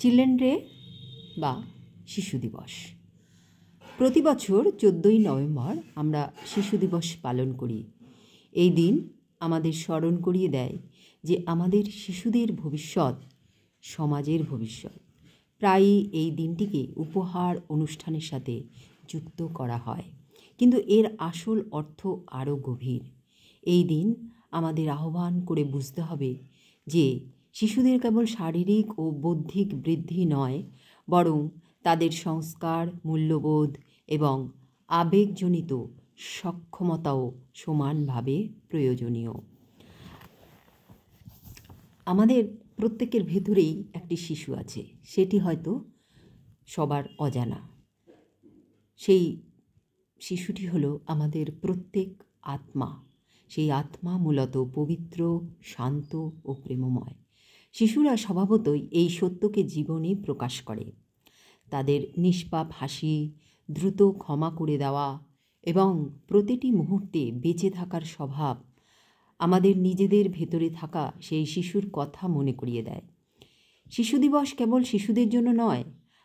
Children day বা শিশু দিবস। প্রতি বছর 14ই নভেম্বর আমরা শিশু দিবস পালন করি। এই দিন আমাদের স্মরণ করিয়ে দেয় যে আমাদের শিশুদের ভবিষ্যৎ সমাজের ভবিষ্যৎ। প্রায়ই এই দিনটিকে উপহার অনুষ্ঠানের সাথে যুক্ত করা হয়, কিন্তু এর আসল অর্থ আরও গভীর। এই দিন আমাদের আহ্বান করে বুঝতে হবে যে শিশুদের কেবল শারীরিক ও বৌদ্ধিক বৃদ্ধি নয়, বরং তাদের সংস্কার, মূল্যবোধ এবং আবেগজনিত সক্ষমতাও সমানভাবে প্রয়োজনীয়। আমাদের প্রত্যেকের ভেতরেই একটি শিশু আছে, সেটি হয়তো সবার অজানা। সেই শিশুটি হলো আমাদের প্রত্যেক আত্মা। সেই আত্মা মূলত পবিত্র, শান্ত ও প্রেমময়। শিশুরা স্বভাবতই এই সত্যকে জীবনে প্রকাশ করে। তাদের নিষ্পাপ হাসি, দ্রুত ক্ষমা করে দেওয়া এবং প্রতিটি মুহূর্তে বেঁচে থাকার স্বভাব আমাদের নিজেদের ভেতরে থাকা সেই শিশুর কথা মনে করিয়ে দেয়। শিশু দিবস কেবল শিশুদের জন্য নয়,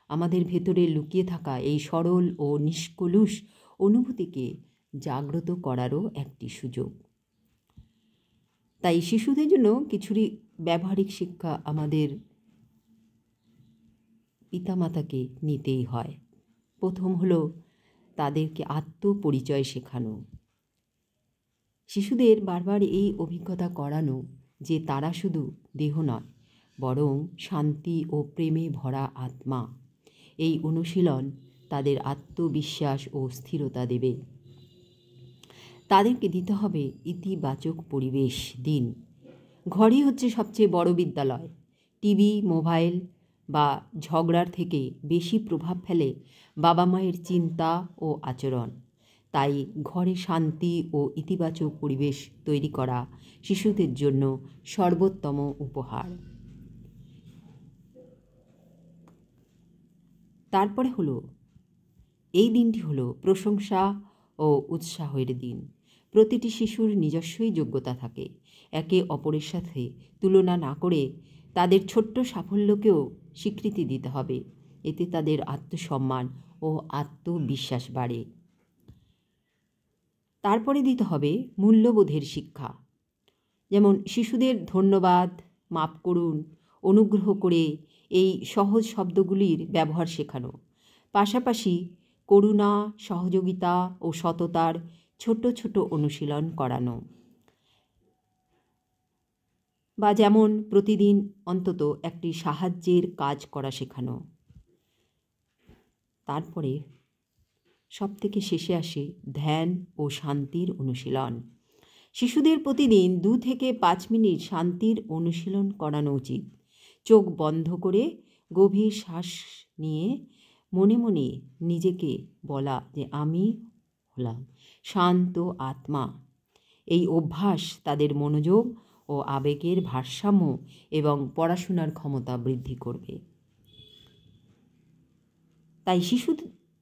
আমাদের ভেতরে লুকিয়ে থাকা এই সরল ও নিষ্কলুষ অনুভূতিকে জাগ্রত করারও একটি সুযোগ। তাই শিশুদের জন্য কিছুরই ব্যবহারিক শিক্ষা আমাদের পিতামাতাকে নিতেই হয়। প্রথম হলো তাদেরকে আত্মপরিচয় শেখানো। শিশুদের বারবার এই অভিজ্ঞতা করানো যে তারা শুধু দেহ নয়, বরং শান্তি ও প্রেমে ভরা আত্মা। এই অনুশীলন তাদের আত্মবিশ্বাস ও স্থিরতা দেবে। তাদেরকে দিতে হবে ইতিবাচক পরিবেশ দিন। ঘরই হচ্ছে সবচেয়ে বড় বিদ্যালয়। টিভি, মোবাইল বা ঝগড়ার থেকে বেশি প্রভাব ফেলে বাবা মায়ের চিন্তা ও আচরণ। তাই ঘরে শান্তি ও ইতিবাচক পরিবেশ তৈরি করা শিশুদের জন্য সর্বোত্তম উপহার। তারপরে হলো এই দিনটি হলো প্রশংসা ও উৎসাহের দিন। প্রতিটি শিশুর নিজস্বই যোগ্যতা থাকে। একে অপরের সাথে তুলনা না করে তাদের ছোট্ট সাফল্যকেও স্বীকৃতি দিতে হবে। এতে তাদের আত্মসম্মান ও আত্মবিশ্বাস বাড়ে। তারপরে দিতে হবে মূল্যবোধের শিক্ষা, যেমন শিশুদের ধন্যবাদ, মাপ করুন, অনুগ্রহ করে এই সহজ শব্দগুলির ব্যবহার শেখানো। পাশাপাশি করুণা, সহযোগিতা ও সততার ছোট ছোট অনুশীলন করানো, বা যেমন প্রতিদিন অন্তত একটি সাহায্যের কাজ করা শেখানো। তারপরে সবথেকে শেষে আসে ধ্যান ও শান্তির অনুশীলন। শিশুদের প্রতিদিন 2 থেকে 5 মিনিট শান্তির অনুশীলন করানো উচিত। চোখ বন্ধ করে গভীর শ্বাস নিয়ে মনে মনে নিজেকে বলা যে আমি হলাম শান্ত আত্মা। এই অভ্যাস তাদের মনোযোগ ও আবেগের ভারসাম্য এবং পড়াশোনার ক্ষমতা বৃদ্ধি করবে। তাই শিশু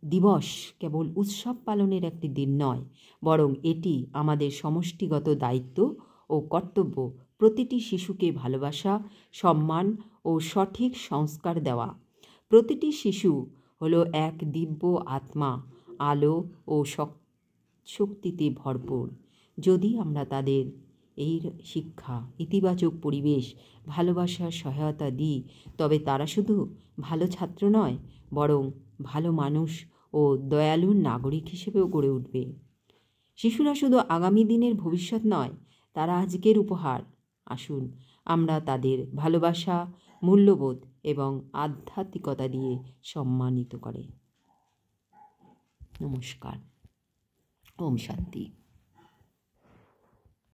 দিবস কেবল উৎসব পালনের একটি দিন নয়, বরং এটি আমাদের সমষ্টিগত দায়িত্ব ও কর্তব্য। প্রতিটি শিশুকে ভালোবাসা, সম্মান ও সঠিক সংস্কার দেওয়া। প্রতিটি শিশু হলো এক দিব্য আত্মা, আলো ও শক্তিতে ভরপুর। যদি আমরা তাদের এই শিক্ষা, ইতিবাচক পরিবেশ, ভালোবাসার সহায়তা দিই, তবে তারা শুধু ভালো ছাত্র নয়, বরং ভালো মানুষ ও দয়ালু নাগরিক হিসেবেও গড়ে উঠবে। শিশুরা শুধু আগামী দিনের ভবিষ্যৎ নয়, তারা আজকের উপহার। আসুন আমরা তাদের ভালোবাসা, মূল্যবোধ এবং আধ্যাত্মিকতা দিয়ে সম্মানিত করে। নমস্কার। ওম শান্তি।